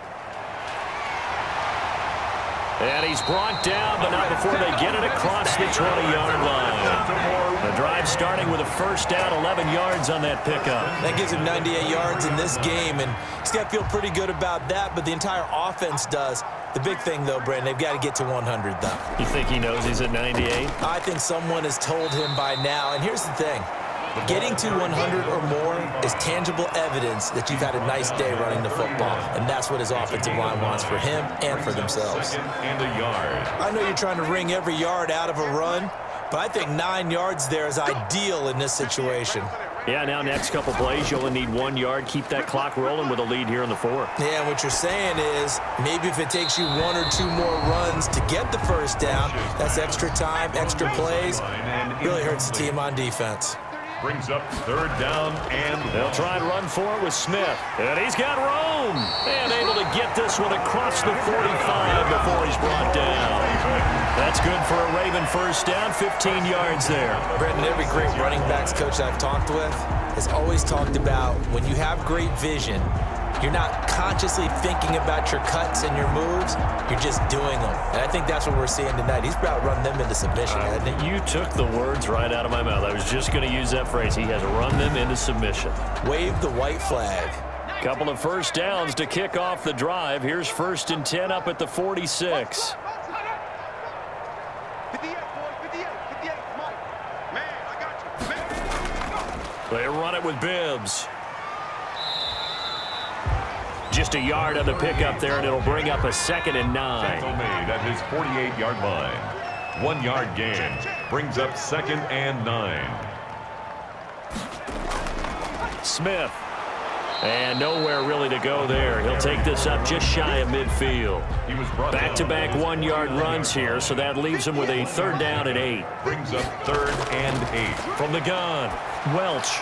And he's brought down, but not before they get it across the 20-yard line. The drive starting with a 1st down, 11 yards on that pickup. That gives him 98 yards in this game, and he's got to feel pretty good about that, but the entire offense does. The big thing, though, Brandon, they've got to get to 100, though. You think he knows he's at 98? I think someone has told him by now, and here's the thing. Getting to 100 or more is tangible evidence that you've had a nice day running the football, and that's what his offensive line wants for him and for themselves. And a yard. I know you're trying to wring every yard out of a run, but I think 9 yards there is ideal in this situation. Yeah, now next couple plays, you only need 1 yard. Keep that clock rolling with a lead here in the 4th. Yeah, what you're saying is maybe if it takes you 1 or 2 more runs to get the 1st down, that's extra time, extra plays. Really hurts the team on defense. Brings up 3rd down and they'll try and run for it with Smith. And he's got room. And able to get this one across the 45 before he's brought down. That's good for a Raven 1st down, 15 yards there. Brendan, every great running backs coach I've talked with has always talked about when you have great vision, you're not consciously thinking about your cuts and your moves. You're just doing them. And I think that's what we're seeing tonight. He's about run them into submission, hasn't he? You took the words right out of my mouth. I was just going to use that phrase. He has run them into submission. Wave the white flag. Couple of 1st downs to kick off the drive. Here's 1st and 10 up at the 46. They run it with Bibbs. Just a yard on the pickup there, and it'll bring up a 2nd and 9. Tackle made at his 48-yard line. 1 yard gain brings up 2nd and 9. Smith. And nowhere really to go there. He'll take this up just shy of midfield. He was brought back-to-back 1 yard runs here, so that leaves him with a 3rd down and 8. Brings up 3rd and 8. From the gun, Welch.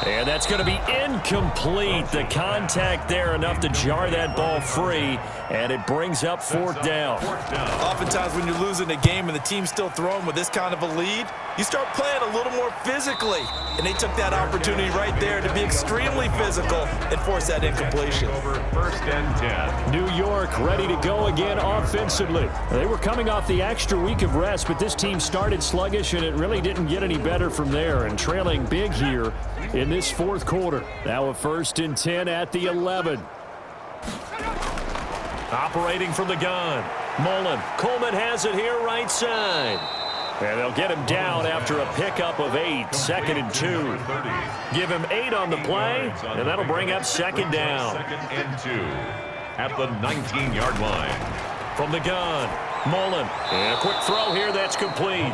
And that's going to be incomplete. The contact there enough to jar that ball free, and it brings up 4th down. Oftentimes when you're losing a game and the team's still throwing with this kind of a lead, you start playing a little more physically. And they took that opportunity right there to be extremely physical and force that incompletion. Over 1st and 10. New York ready to go again offensively. They were coming off the extra week of rest, but this team started sluggish, and it really didn't get any better from there, and trailing big here in this 4th quarter. Now a 1st and 10 at the 11. Operating from the gun. Mullen. Coleman has it here right side. And they'll get him down after a pickup of 8, 2nd and 2. Give him 8 on the play, and that'll bring up 2nd down. 2nd and 2 at the 19-yard line. From the gun, Mullen. And a quick throw here that's complete.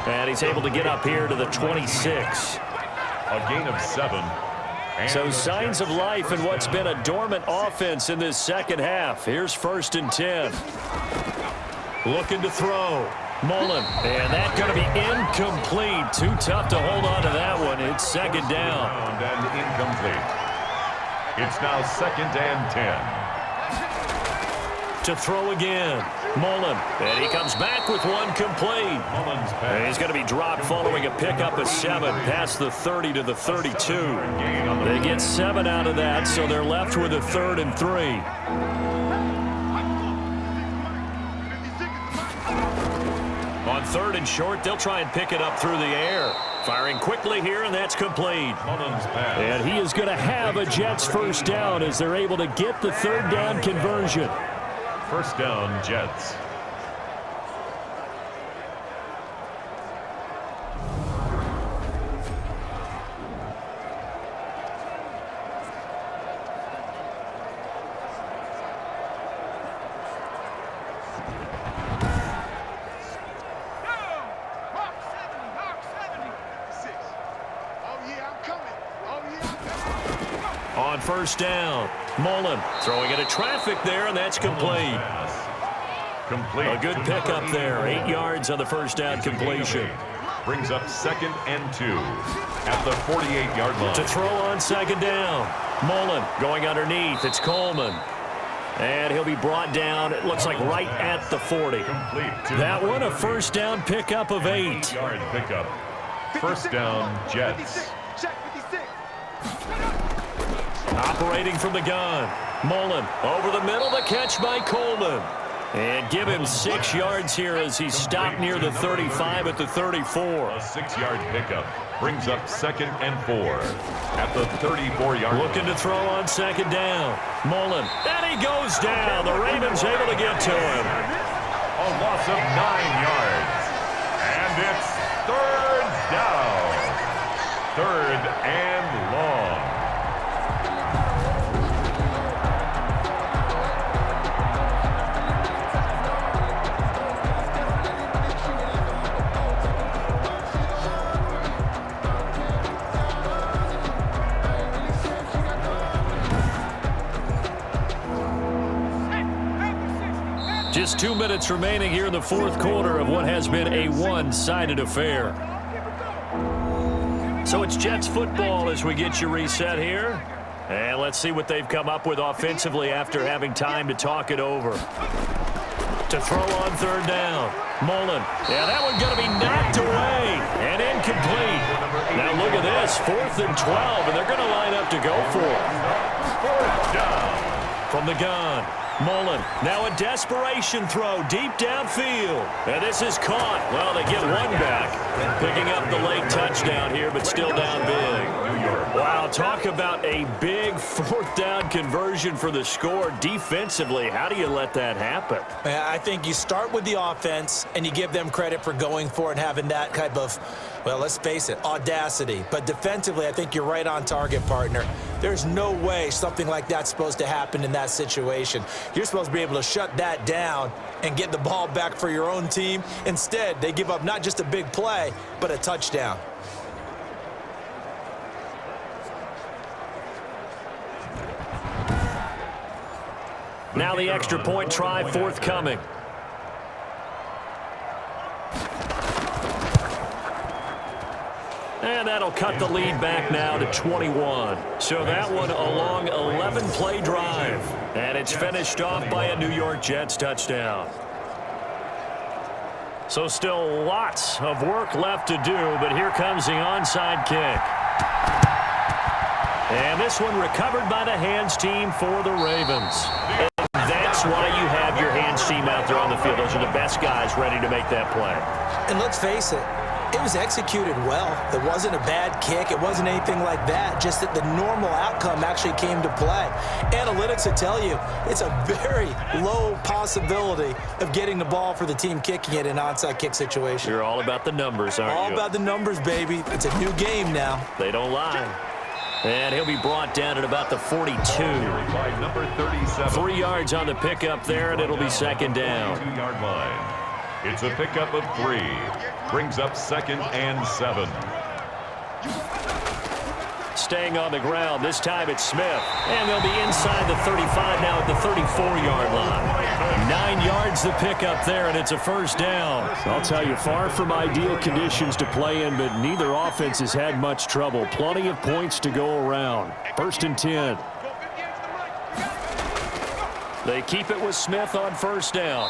And he's able to get up here to the 26. A gain of 7. So signs of life in what's been a dormant offense in this second half. Here's 1st and 10. Looking to throw. Mullen. And that's going to be incomplete. Too tough to hold on to that one. It's 2nd down. And incomplete. It's now 2nd and 10. To throw again. Mullen. And he comes back with one complete. And he's going to be dropped following a pickup of 7 past the 30 to the 32. They get 7 out of that, so they're left with a 3rd and 3. On 3rd and short, they'll try and pick it up through the air. Firing quickly here, and that's complete. And he is going to have a Jets 1st down as they're able to get the 3rd down conversion. 1st down, Jets. On 1st down, Mullen throwing into traffic there, and that's complete. A good pickup there. 8 yards on the 1st down completion. Brings up 2nd and 2 at the 48-yard line. To throw on 2nd down, Mullen going underneath. It's Coleman. And he'll be brought down, it looks like right at the 40. That one, a 1st down pickup of 8. 8-yard pickup. 1st down, Jets. Operating from the gun. Mullen over the middle, the catch by Coleman. And give him 6 yards here as he stopped near the 35 at the 34. A 6-yard pickup brings up 2nd and 4 at the 34-yard line. Looking to throw on 2nd down. Mullen. And he goes down. The Ravens able to get to him. A loss of 9 yards. And it's 3rd down. 3rd and long. Just 2 minutes remaining here in the 4th quarter of what has been a one-sided affair. So it's Jets football as we get you reset here. And let's see what they've come up with offensively after having time to talk it over. To throw on 3rd down. Mullen. Yeah, that one's going to be knocked away and incomplete. Now look at this. 4th and 12, and they're going to line up to go for it. 4th down. From the gun. Mullen, now a desperation throw deep downfield. And this is caught. Well, they get one back. Picking up the late touchdown here, but still down big. Wow, talk about a big 4th down conversion for the score. Defensively, how do you let that happen? I think you start with the offense, and you give them credit for going for it and having that type of, well, let's face it, audacity. But defensively, I think you're right on target, partner. There's no way something like that's supposed to happen in that situation. You're supposed to be able to shut that down and get the ball back for your own team. Instead, they give up not just a big play, but a touchdown. Now the extra point try forthcoming. And that'll cut the lead back now to 21. So that one a long 11-play drive. And it's finished off by a New York Jets touchdown. So still lots of work left to do, but here comes the onside kick. And this one recovered by the hands team for the Ravens. And that's why you have your hands team out there on the field. Those are the best guys ready to make that play. And let's face it, It was executed well. It wasn't a bad kick. It wasn't anything like that. Just that the normal outcome actually came to play. Analytics will tell you it's a very low possibility of getting the ball for the team kicking it in an onside kick situation. You're all about the numbers, aren't you? All about the numbers, baby. It's a new game now. They don't lie. And he'll be brought down at about the 42. By number 37. 3 yards on the pickup there, and it'll be second down. 2-yard line. It's a pickup of 3. Brings up 2nd and 7. Staying on the ground, this time it's Smith. And they'll be inside the 35 now at the 34-yard line. 9 yards the pickup there, and it's a first down. I'll tell you, far from ideal conditions to play in, but neither offense has had much trouble. Plenty of points to go around. 1st and 10. They keep it with Smith on first down.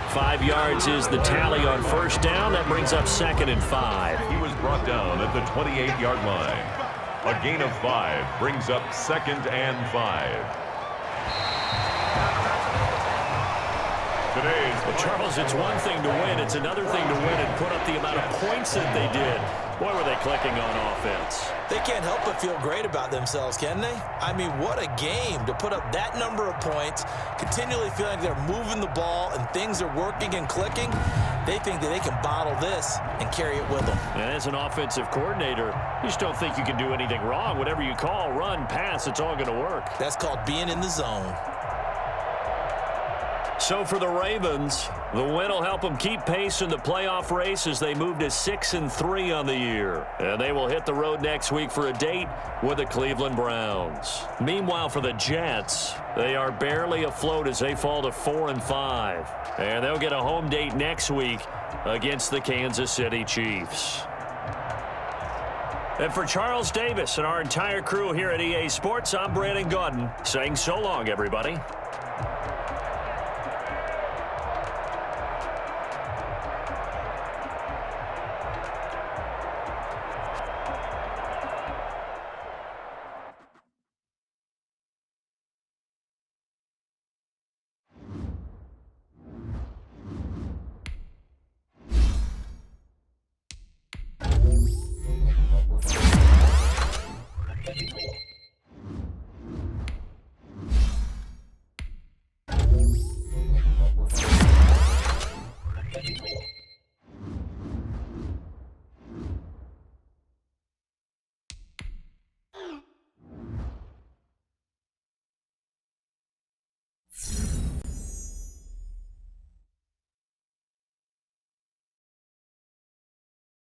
5 yards is the tally on first down. That brings up 2nd and 5. He was brought down at the 28-yard line. A gain of 5 brings up 2nd and 5. Well, Charles, it's one thing to win. It's another thing to win and put up the amount of points that they did. Boy, were they clicking on offense. They can't help but feel great about themselves, can they? I mean, what a game to put up that number of points, continually feeling like they're moving the ball and things are working and clicking. They think that they can bottle this and carry it with them. And as an offensive coordinator, you just don't think you can do anything wrong. Whatever you call, run, pass, it's all going to work. That's called being in the zone. So for the Ravens, the win will help them keep pace in the playoff race as they move to 6-3 on the year. And they will hit the road next week for a date with the Cleveland Browns. Meanwhile, for the Jets, they are barely afloat as they fall to 4-5. And they'll get a home date next week against the Kansas City Chiefs. And for Charles Davis and our entire crew here at EA Sports, I'm Brandon Gaudin saying so long, everybody.